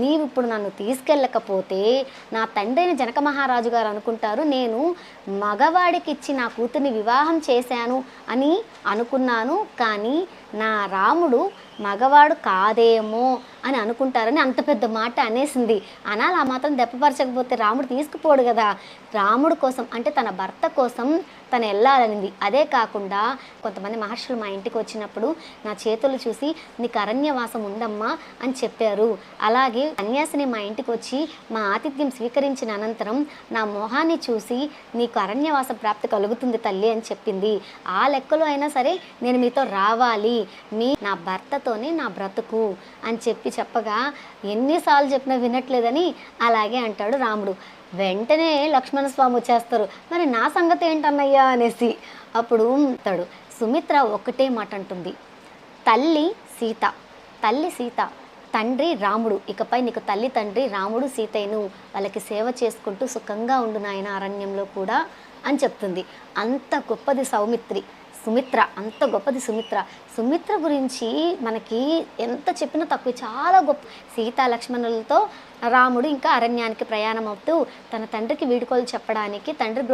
నీవు ఇప్పుడు నన్ను తీసుకెళ్ళకపోతే నా తండ్రి అయిన జనక మహారాజు గారు అనుకుంటారు నేను మగవాడికి ఇచ్చి నా కూతుర్ని వివాహం చేశాను అని అనుకున్నాను, కానీ నా రాముడు మగవాడు కాదేమో అని అనుకుంటారని అంత పెద్ద మాట అనేసింది. అనాలి, ఆ మాత్రం దెప్పపరచకపోతే రాముడు తీసుకుపోడు కదా. రాముడు కోసం అంటే తన భర్త కోసం తను వెళ్ళాలనింది. అదే కాకుండా కొంతమంది మహర్షులు మా ఇంటికి వచ్చినప్పుడు నా చేతులు చూసి నీకు అరణ్యవాసం ఉందమ్మా అని చెప్పారు. అలాగే సన్యాసిని మా ఇంటికి వచ్చి మా ఆతిథ్యం స్వీకరించిన అనంతరం నా మొహాన్ని చూసి నీకు అరణ్యవాస ప్రాప్తి కలుగుతుంది తల్లి అని చెప్పింది. ఆ లెక్కలో అయినా సరే నేను మీతో రావాలి, నా భర్తతోనే నా బ్రతుకు అని చెప్పగా ఎన్నిసార్లు చెప్పినా వినట్లేదని అలాగే అంటాడు రాముడు. వెంటనే లక్ష్మణస్వామి వచ్చేస్తారు, మరి నా సంగతి ఏంటన్నయ్యా అనేసి. అప్పుడు అంటాడు, సుమిత్ర ఒక్కటే మాట అంటుంది, తల్లి సీత తండ్రి రాముడు, ఇకపై నీకు తల్లి తండ్రి రాముడు సీతయ్యను, వాళ్ళకి సేవ చేసుకుంటూ సుఖంగా ఉండు నాయన అరణ్యంలో కూడా అని చెప్తుంది. అంత గొప్పది సుమిత్ర, అంత గొప్పది సుమిత్ర గురించి మనకి ఎంత చెప్పినా తక్కువ. చాలా గొప్ప. సీతా లక్ష్మణులతో రాముడు ఇంకా అరణ్యానికి ప్రయాణం అవుతూ తన తండ్రికి వీడుకోలు చెప్పడానికి తండ్రి